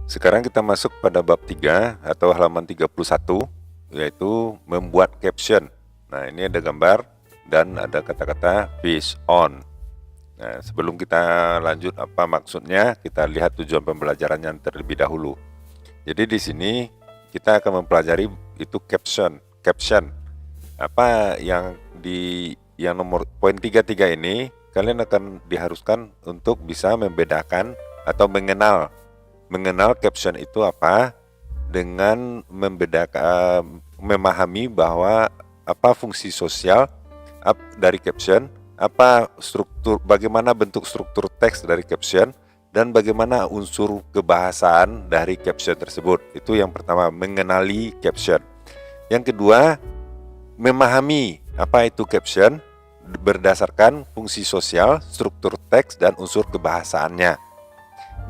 Sekarang kita masuk pada bab 3 atau halaman 31, yaitu membuat caption. Nah, ini ada gambar dan ada kata-kata fish on. Nah, sebelum kita lanjut apa maksudnya, kita lihat tujuan pembelajarannya terlebih dahulu. Jadi di sini kita akan mempelajari itu caption. Apa yang nomor poin 33 ini, kalian akan diharuskan untuk bisa membedakan atau mengenal caption itu apa dengan memahami bahwa apa fungsi sosial dari caption, apa struktur, bagaimana bentuk struktur teks dari caption, dan bagaimana unsur kebahasaan dari caption tersebut. Itu yang pertama, mengenali caption. Yang kedua, memahami apa itu caption berdasarkan fungsi sosial, struktur teks, dan unsur kebahasaannya.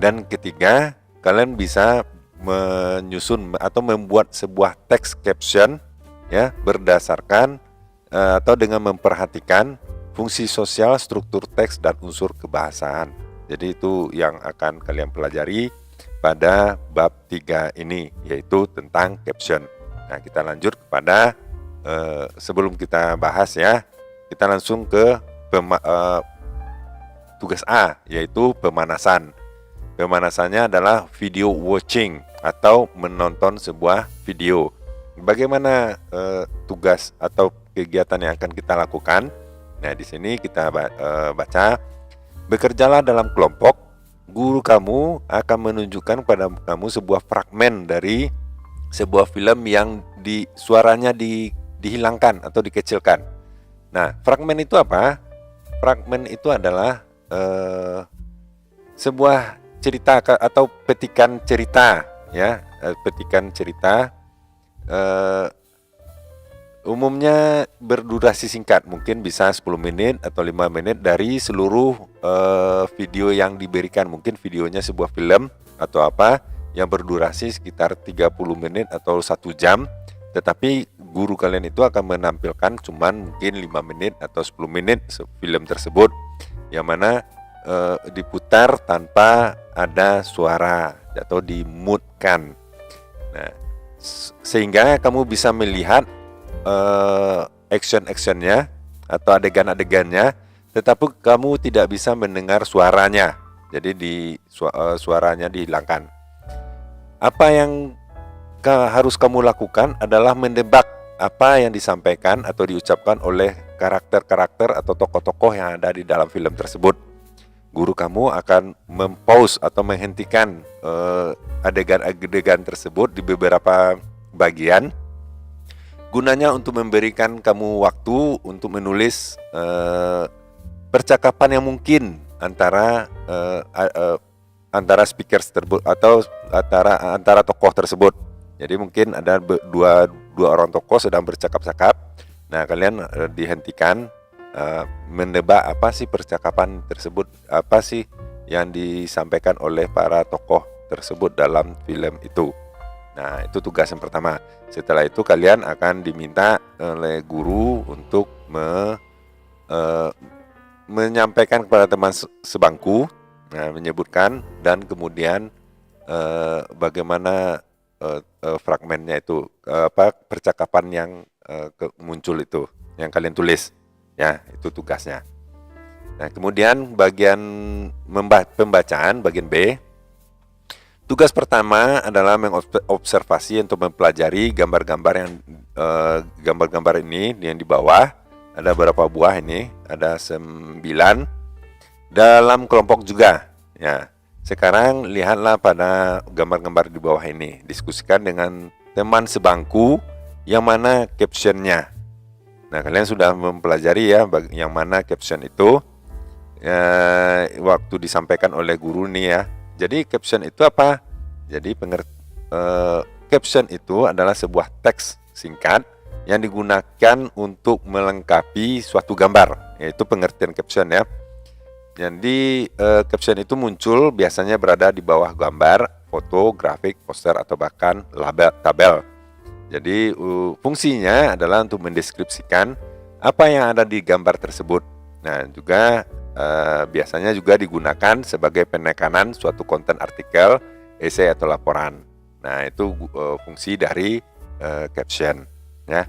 Dan ketiga, kalian bisa menyusun atau membuat sebuah teks caption ya berdasarkan atau dengan memperhatikan fungsi sosial, struktur teks, dan unsur kebahasaan. Jadi itu yang akan kalian pelajari pada bab 3 ini, yaitu tentang caption. Nah, kita lanjut kepada sebelum kita bahas ya, kita langsung ke tugas A, yaitu pemanasan. Pemanasannya adalah video watching atau menonton sebuah video. Bagaimana tugas atau kegiatan yang akan kita lakukan? Nah, di sini kita baca, bekerjalah dalam kelompok. Guru kamu akan menunjukkan pada kamu sebuah fragmen dari sebuah film yang suaranya dihilangkan atau dikecilkan. Nah, fragmen itu apa? Fragmen itu adalah sebuah cerita atau petikan cerita ya, petikan cerita umumnya berdurasi singkat, mungkin bisa 10 menit atau 5 menit dari seluruh video yang diberikan. Mungkin videonya sebuah film atau apa yang berdurasi sekitar 30 menit atau 1 jam, tetapi guru kalian itu akan menampilkan cuman mungkin 5 menit atau 10 menit film tersebut, yang mana diputar tanpa ada suara atau dimutkan. Nah, sehingga kamu bisa melihat action-actionnya atau adegan-adegannya, tetapi kamu tidak bisa mendengar suaranya. Jadi suaranya dihilangkan. Apa yang harus kamu lakukan adalah menebak apa yang disampaikan atau diucapkan oleh karakter-karakter atau tokoh-tokoh yang ada di dalam film tersebut. Guru kamu akan mempause atau menghentikan adegan-adegan tersebut di beberapa bagian, gunanya untuk memberikan kamu waktu untuk menulis percakapan yang mungkin antara speaker tersebut atau antara tokoh tersebut. Jadi mungkin ada dua orang tokoh sedang bercakap-cakap. Nah, kalian dihentikan, menebak apa sih percakapan tersebut, apa sih yang disampaikan oleh para tokoh tersebut dalam film itu. Nah, itu tugas yang pertama. Setelah itu kalian akan diminta oleh guru untuk menyampaikan kepada teman sebangku, menyebutkan dan kemudian bagaimana fragmennya itu, percakapan yang muncul itu yang kalian tulis. Ya, itu tugasnya. Nah, kemudian bagian pembacaan, bagian B. Tugas pertama adalah mengobservasi untuk mempelajari gambar-gambar gambar-gambar ini yang di bawah. Ada berapa buah ini? Ada 9 dalam kelompok juga. Ya. Sekarang lihatlah pada gambar-gambar di bawah ini. Diskusikan dengan teman sebangku yang mana captionnya. Nah, kalian sudah mempelajari ya yang mana caption itu waktu disampaikan oleh guru nih ya. Jadi caption itu apa? Jadi caption itu adalah sebuah teks singkat yang digunakan untuk melengkapi suatu gambar, yaitu pengertian caption ya. Jadi caption itu muncul biasanya berada di bawah gambar, foto, grafik, poster, atau bahkan tabel. Jadi fungsinya adalah untuk mendeskripsikan apa yang ada di gambar tersebut. Nah, juga biasanya juga digunakan sebagai penekanan suatu konten artikel esai atau laporan. Nah, itu fungsi dari caption ya.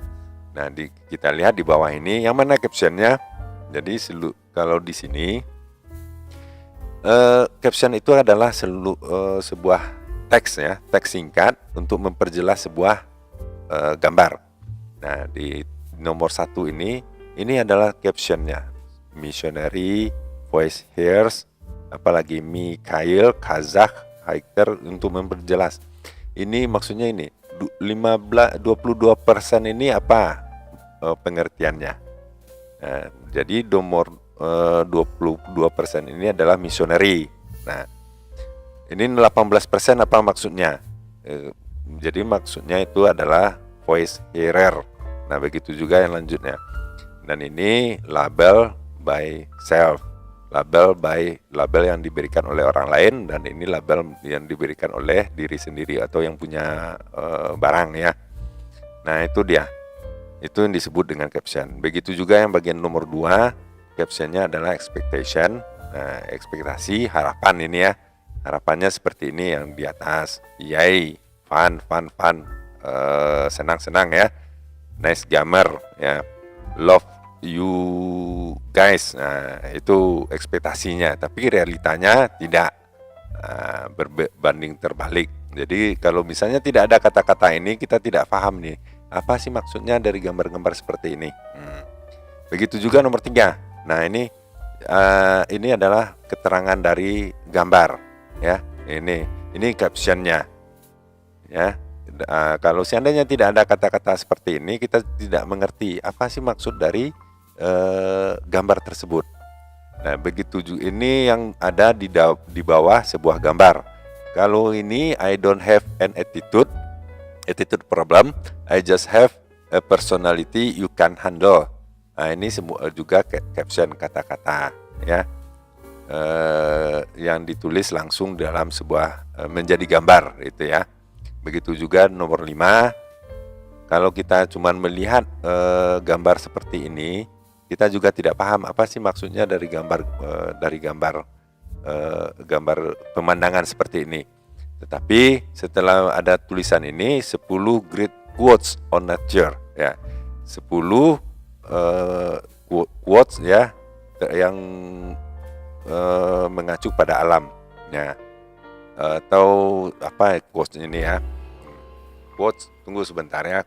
Nah, kita lihat di bawah ini yang mana captionnya. Jadi kalau di sini caption itu adalah sebuah teks ya, teks singkat untuk memperjelas sebuah gambar. Nah, di nomor 1 ini adalah captionnya. Missionary, voice hears, apalagi Mikhail, Kazakh, hiker untuk memperjelas. Ini maksudnya ini 22% ini apa pengertiannya. Nah, jadi nomor 22% ini adalah missionary. Nah, ini 18% apa maksudnya? Jadi maksudnya itu adalah voice hearer. Nah, begitu juga yang lanjutnya. Dan ini label by self. Label yang diberikan oleh orang lain, dan ini label yang diberikan oleh diri sendiri atau yang punya barang ya. Nah, itu dia. Itu yang disebut dengan caption. Begitu juga yang bagian nomor 2, captionnya adalah expectation. Nah, ekspektasi, harapan ini ya. Harapannya seperti ini yang di atas. Yay, fun, senang ya. Nice gamer ya. Love you guys. Nah, itu ekspektasinya, tapi realitanya tidak. Berbanding terbalik. Jadi kalau misalnya tidak ada kata-kata ini, kita tidak paham nih, apa sih maksudnya dari gambar-gambar seperti ini. Begitu juga nomor 3. Nah, ini adalah keterangan dari gambar ya. Ini captionnya ya. Kalau seandainya tidak ada kata-kata seperti ini, kita tidak mengerti apa sih maksud dari gambar tersebut. Nah, begitu juga ini yang ada di bawah sebuah gambar. Kalau ini I don't have an attitude problem, I just have a personality you can handle. Nah, ini semua juga caption kata-kata ya, yang ditulis langsung dalam sebuah menjadi gambar itu ya. Begitu juga nomor 5. Kalau kita cuma melihat gambar seperti ini, kita juga tidak paham apa sih maksudnya dari gambar gambar pemandangan seperti ini. Tetapi setelah ada tulisan ini 10 great quotes on nature ya. 10 quotes ya yang mengacu pada alam ya. Atau apa quotes ini ya? Quotes, tunggu sebentar ya.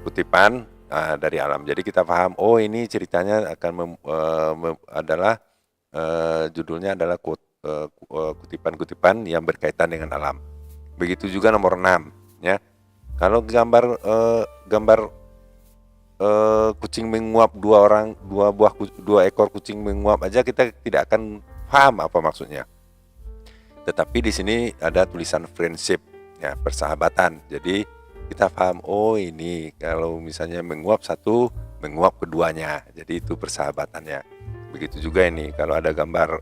Kutipan dari alam. Jadi kita paham, oh ini ceritanya akan adalah judulnya adalah kutipan-kutipan yang berkaitan dengan alam. Begitu juga nomor 6 ya. Kalau gambar kucing menguap, dua ekor kucing menguap aja kita tidak akan paham apa maksudnya. Tetapi di sini ada tulisan friendship ya, persahabatan. Jadi kita paham, oh ini kalau misalnya menguap satu, menguap keduanya. Jadi itu persahabatannya. Begitu juga ini, kalau ada gambar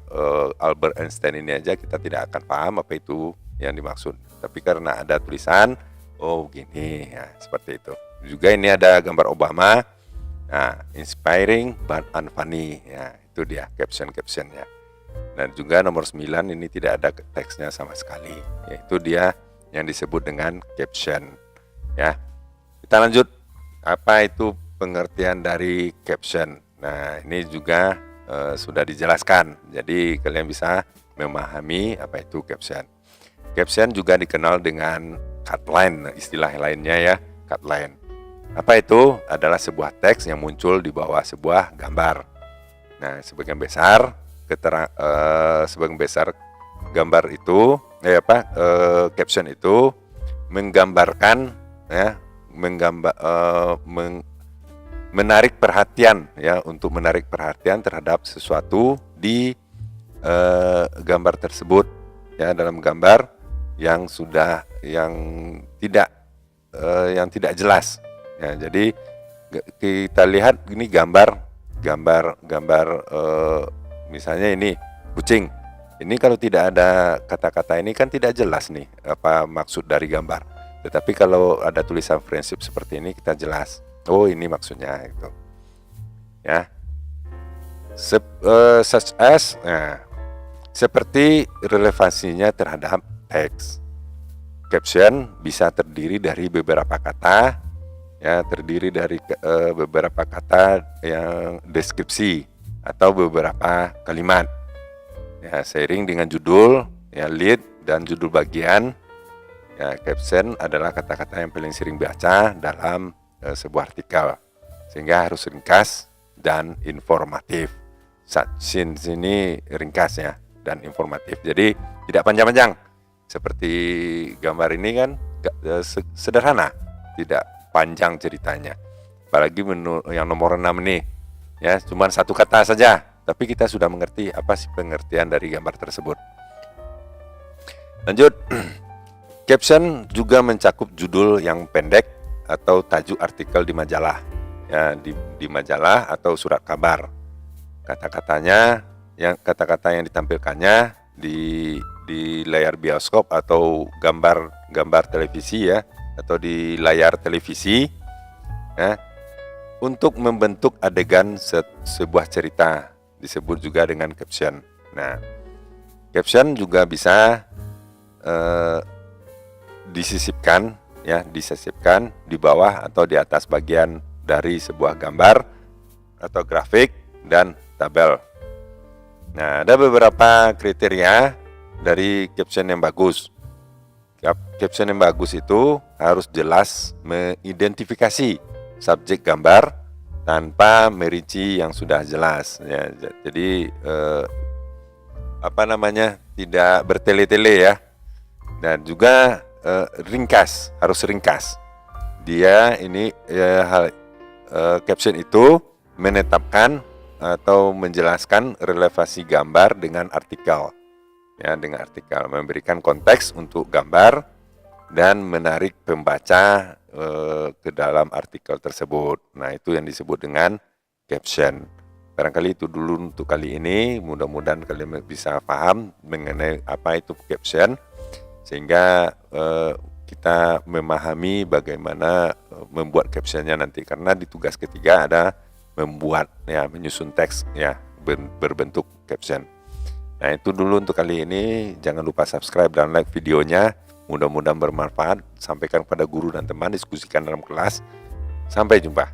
Albert Einstein ini aja kita tidak akan paham apa itu yang dimaksud. Tapi karena ada tulisan, oh gini ya, seperti itu. Juga ini ada gambar Obama. Nah, inspiring but unfunny ya, itu dia captionnya. Dan juga nomor 9 ini tidak ada teksnya sama sekali. Yaitu dia yang disebut dengan caption ya. Kita lanjut, apa itu pengertian dari caption. Nah, ini juga sudah dijelaskan. Jadi kalian bisa memahami apa itu caption. Caption juga dikenal dengan cutline, istilah lainnya ya, cutline. Apa itu? Adalah sebuah teks yang muncul di bawah sebuah gambar. Nah, sebagian besar gambar itu caption itu menggambarkan ya, menarik perhatian ya, untuk menarik perhatian terhadap sesuatu di gambar tersebut ya, dalam gambar yang tidak jelas ya. Jadi kita lihat ini gambar misalnya ini kucing. Ini kalau tidak ada kata-kata ini kan tidak jelas nih apa maksud dari gambar. Tetapi kalau ada tulisan friendship seperti ini kita jelas. Oh, ini maksudnya itu. Ya. Such as, nah, seperti relevansinya terhadap teks. Caption bisa terdiri dari beberapa kata, ya, terdiri dari beberapa kata yang deskripsi atau beberapa kalimat, ya, seiring dengan judul, ya, lead dan judul bagian. Ya, caption adalah kata-kata yang paling sering baca dalam sebuah artikel, sehingga harus ringkas dan informatif. Sini ringkas, ya, dan informatif. Jadi tidak panjang-panjang. Seperti gambar ini kan sederhana, tidak panjang ceritanya. Apalagi menu yang nomor 6 ini, ya, cuma satu kata saja, tapi kita sudah mengerti apa sih pengertian dari gambar tersebut. Lanjut. Caption juga mencakup judul yang pendek atau tajuk artikel di majalah, ya, di majalah atau surat kabar. Kata-kata yang ditampilkannya di layar bioskop atau gambar televisi, ya, atau di layar televisi, ya, untuk membentuk adegan sebuah cerita disebut juga dengan caption. Nah, caption juga bisa disisipkan di bawah atau di atas bagian dari sebuah gambar atau grafik dan tabel. Nah, ada beberapa kriteria dari caption yang bagus. Caption yang bagus itu harus jelas mengidentifikasi subjek gambar tanpa merinci yang sudah jelas, ya. Jadi tidak bertele-tele, ya. Dan juga harus ringkas. Caption itu menetapkan atau menjelaskan relevansi gambar dengan artikel, ya, memberikan konteks untuk gambar dan menarik pembaca ke dalam artikel tersebut. Nah, itu yang disebut dengan caption. Barangkali itu dulu untuk kali ini. Mudah-mudahan kalian bisa paham mengenai apa itu caption, sehingga kita memahami bagaimana membuat captionnya nanti. Karena di tugas ketiga ada membuat, ya, menyusun teks, ya, berbentuk caption. Nah, itu dulu untuk kali ini. Jangan lupa subscribe dan like videonya. Mudah-mudahan bermanfaat. Sampaikan kepada guru dan teman, diskusikan dalam kelas. Sampai jumpa.